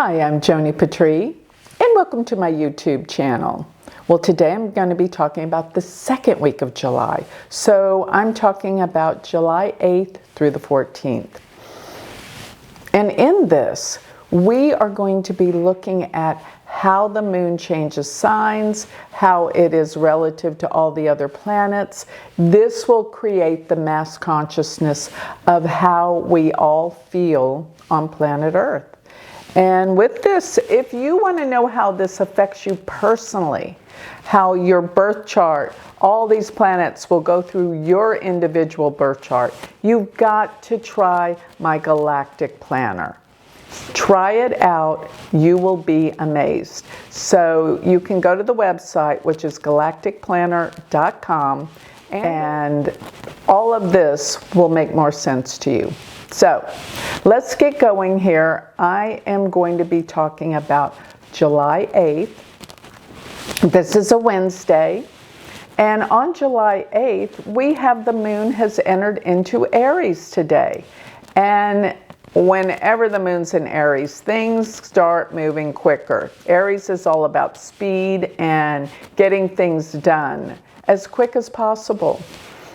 Hi, I'm Joni Patry, and welcome to my YouTube channel. Well, today I'm going to be talking about the second week of July. So I'm talking about July 8th through the 14th. And in this, we are going to be looking at how the moon changes signs, how it is relative to all the other planets. This will create the mass consciousness of how we all feel on planet Earth. And with this, if you want to know how this affects you personally, how your birth chart, all these planets will go through your individual birth chart, you've got to try my galactic planner. Try it out. You will be amazed. So you can go to the website, which is galacticplanner.com, and all of this will make more sense to you. So let's get going here. I am going to be talking about July 8th. This is a Wednesday. And on July 8th, we have the moon has entered into Aries today. And whenever the moon's in Aries, things start moving quicker. Aries is all about speed and getting things done as quick as possible.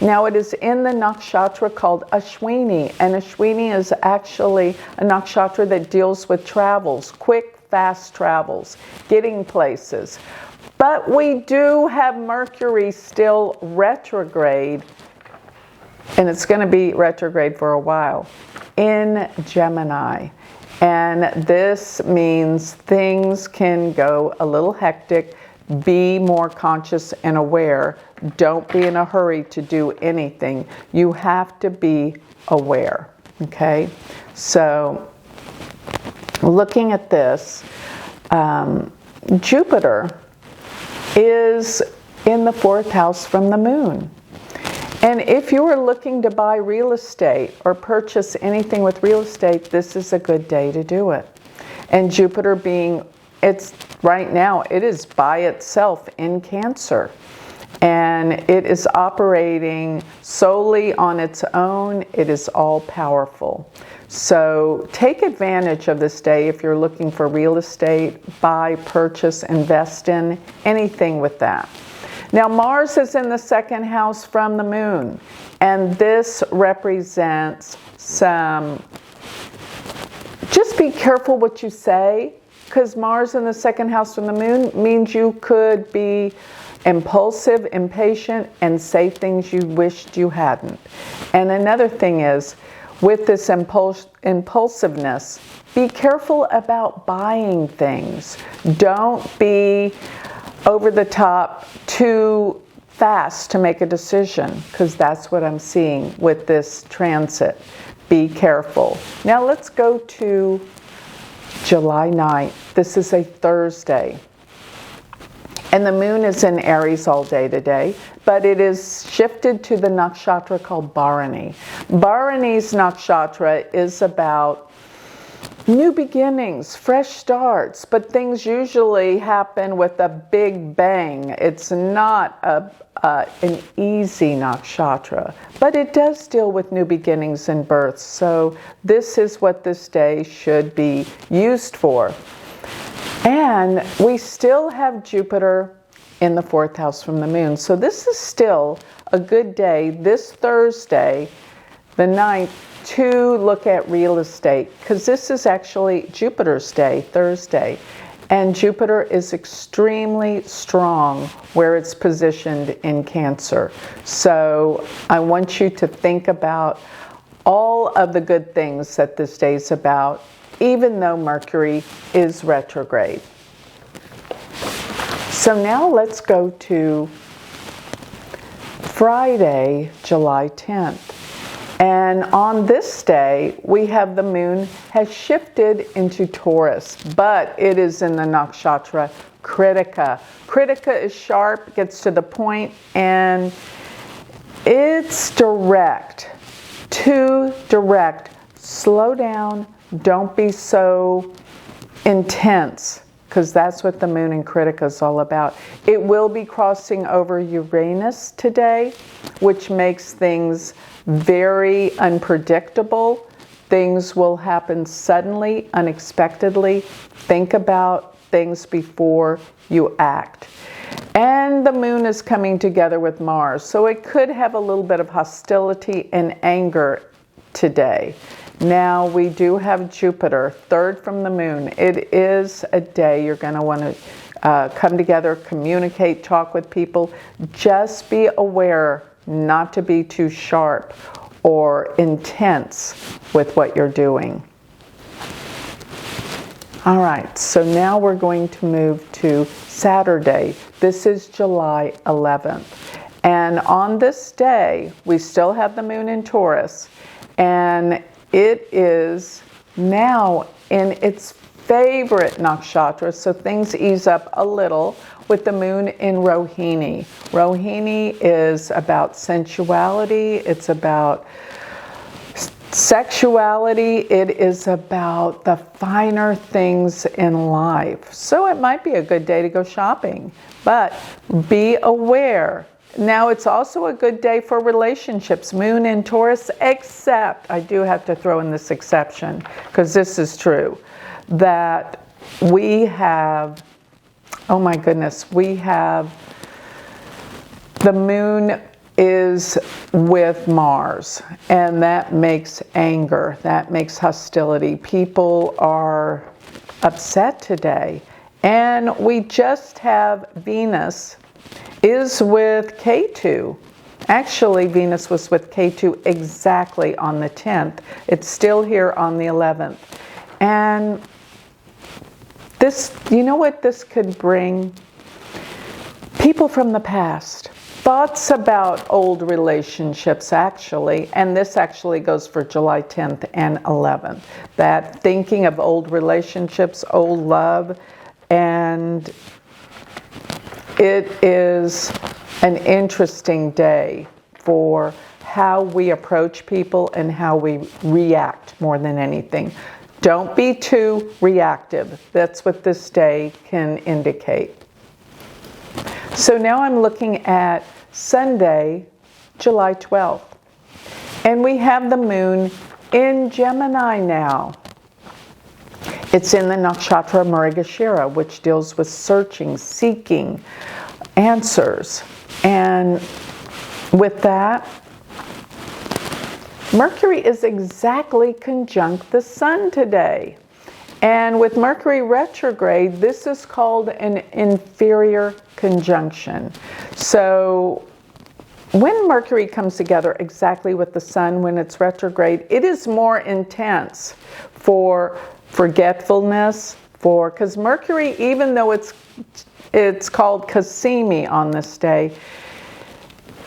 Now it is in the nakshatra called Ashwini, and Ashwini is actually a nakshatra that deals with travels, quick, fast travels, getting places. But we do have Mercury still retrograde, and it's going to be retrograde for a while, in Gemini. And this means things can go a little hectic. Be more conscious and aware. Don't be in a hurry to do anything. You have to be aware, okay? So looking at this, Jupiter is in the 4th house from the moon. And if you are looking to buy real estate or purchase anything with real estate, this is a good day to do it. And Jupiter being, it's right now, it is by itself in Cancer. And it is operating solely on its own. It is all powerful. So take advantage of this day if you're looking for real estate, buy, purchase, invest in, anything with that. Now Mars is in the 2nd house from the moon, and this represents some, just be careful what you say, because Mars in the 2nd house from the moon means you could be impulsive, impatient, and say things you wished you hadn't. And another thing is, with this impulsiveness, be careful about buying things. Don't be over the top too fast to make a decision, because that's what I'm seeing with this transit. Be careful. Now let's go to July 9th. This is a Thursday. And the moon is in Aries all day today, but it is shifted to the nakshatra called Bharani. Bharani's nakshatra is about new beginnings, fresh starts, but things usually happen with a big bang. It's not an easy nakshatra, but it does deal with new beginnings and births. So this is what this day should be used for. And we still have Jupiter in the 4th house from the moon. So this is still a good day, this Thursday, the 9th, to look at real estate, because this is actually Jupiter's day, Thursday. And Jupiter is extremely strong where it's positioned in Cancer. So I want you to think about all of the good things that this day is about, even though Mercury is retrograde. So now let's go to Friday, July 10th. And on this day, we have the moon has shifted into Taurus, but it is in the nakshatra Kritika. Kritika is sharp, gets to the point, and it's direct. Too direct. Slow down. Don't be so intense, because that's what the moon in Kritika is all about. It will be crossing over Uranus today, which makes things very unpredictable. Things will happen suddenly, unexpectedly. Think about things before you act. And the moon is coming together with Mars, so it could have a little bit of hostility and anger today. Now we do have Jupiter, third from the moon. It is a day you're going to want to come together, communicate, talk with people. Just be aware not to be too sharp or intense with what you're doing. All right, so now we're going to move to Saturday. This is July 11th. And on this day, we still have the moon in Taurus. And it is now in its favorite nakshatra, so things ease up a little with the moon in Rohini. Rohini is about sensuality, it's about sexuality, it is about the finer things in life. So it might be a good day to go shopping, but be aware. Now it's also a good day for relationships, moon in Taurus, except, I do have to throw in this exception, because this is true, that we have, oh my goodness, we have, the moon is with Mars, and that makes anger, that makes hostility. People are upset today. And we just have Venus is with K2. Actually, Venus was with K2 exactly on the 10th. It's still here on the 11th. And this, you know what this could bring? People from the past. Thoughts about old relationships, actually, and this actually goes for July 10th and 11th. That thinking of old relationships, old love, and it is an interesting day for how we approach people and how we react more than anything. Don't be too reactive. That's what this day can indicate. So now I'm looking at Sunday, July 12th. And we have the moon in Gemini now. It's in the nakshatra Mrigashira, which deals with searching, seeking answers. And with that, Mercury is exactly conjunct the sun today. And with Mercury retrograde, this is called an inferior conjunction. So when Mercury comes together exactly with the sun when it's retrograde, it is more intense for forgetfulness, because Mercury, even though it's called Cassimi on this day,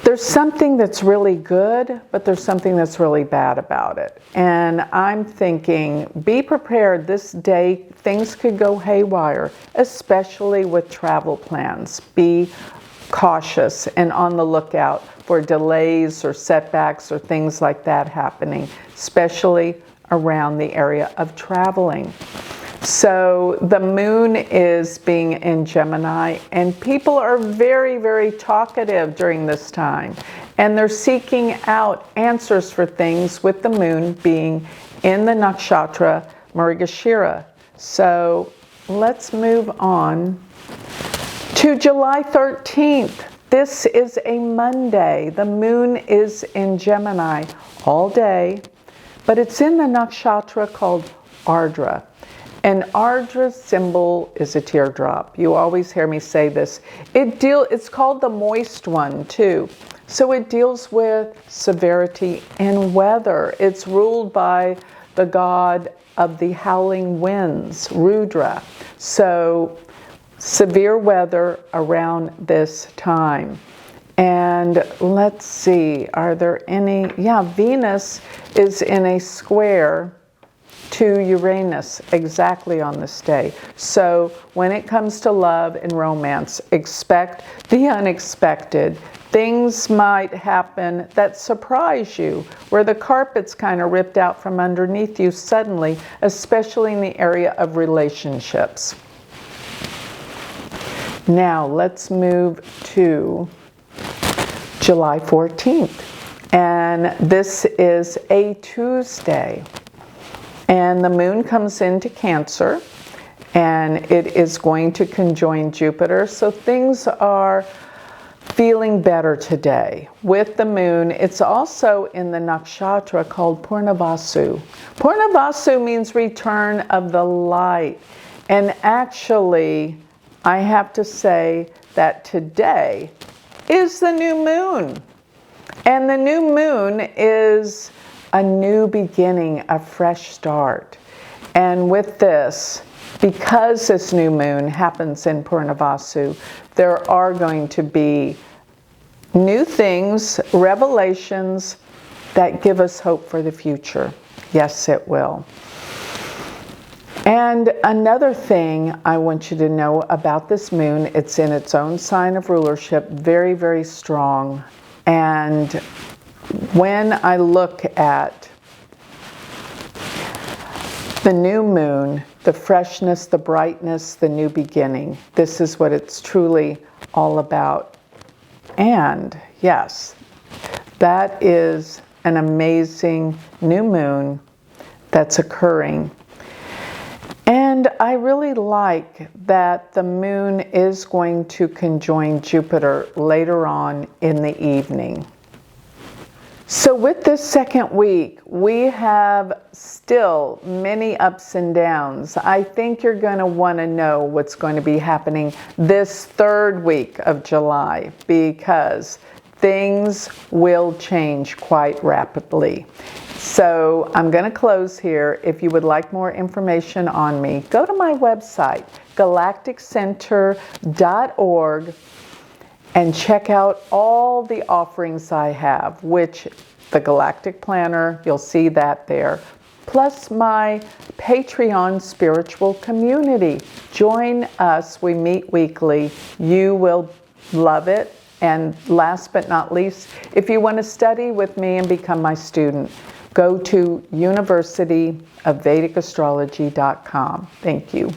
there's something that's really good, but there's something that's really bad about it. And I'm thinking, be prepared this day. Things could go haywire, especially with travel plans. Be cautious and on the lookout for delays or setbacks or things like that happening, especially around the area of traveling. So the moon is being in Gemini, and people are very, very talkative during this time. And they're seeking out answers for things with the moon being in the nakshatra Mrigashira. So let's move on to July 13th. This is a Monday. The moon is in Gemini all day, but it's in the nakshatra called Ardra. And Ardra's symbol is a teardrop. You always hear me say this. It's called the moist one too. So it deals with severity and weather. It's ruled by the god of the howling winds, Rudra. So severe weather around this time. And let's see, are there any? Yeah, Venus is in a square to Uranus exactly on this day. So when it comes to love and romance, expect the unexpected. Things might happen that surprise you, where the carpet's kind of ripped out from underneath you suddenly, especially in the area of relationships. Now let's move to July 14th. And this is a Tuesday. And the moon comes into Cancer, and it is going to conjoin Jupiter. So things are feeling better today. With the moon, it's also in the nakshatra called Purnavasu. Purnavasu means return of the light. And actually, I have to say that today is the new moon. And the new moon is a new beginning, a fresh start. And with this, because this new moon happens in Purnavasu, there are going to be new things, revelations that give us hope for the future. Yes, it will. And another thing I want you to know about this moon, it's in its own sign of rulership, very, very strong. And when I look at the new moon, the freshness, the brightness, the new beginning, this is what it's truly all about. And yes, that is an amazing new moon that's occurring. And I really like that the moon is going to conjoin Jupiter later on in the evening. So with this second week, we have still many ups and downs. I think you're going to want to know what's going to be happening this third week of July, because things will change quite rapidly. So I'm going to close here. If you would like more information on me, go to my website, galacticcenter.org, and check out all the offerings I have, which the Galactic Planner, you'll see that there, plus my Patreon spiritual community. Join us. We meet weekly. You will love it. And last but not least, if you want to study with me and become my student, go to universityofvedicastrology.com. Thank you.